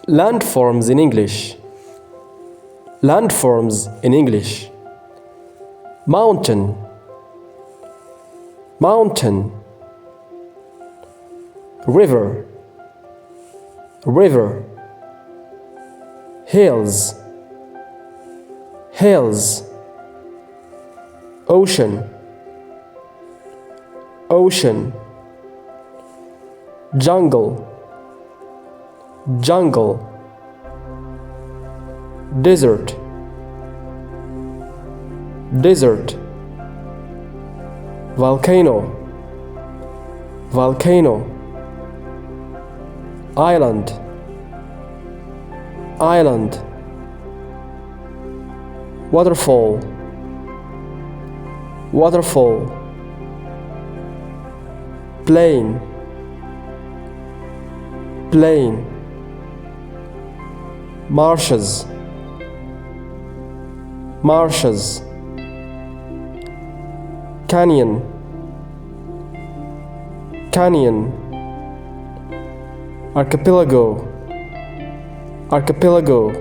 Landforms in English. Landforms in English. Mountain. Mountain. River. River. Hills. Hills. Ocean. Ocean. Jungle. Jungle. Desert. Desert. Volcano. Volcano. Island. Island. Waterfall. Waterfall. Plain. Plain. Marshes. Marshes. Canyon. Canyon. Archipelago. Archipelago.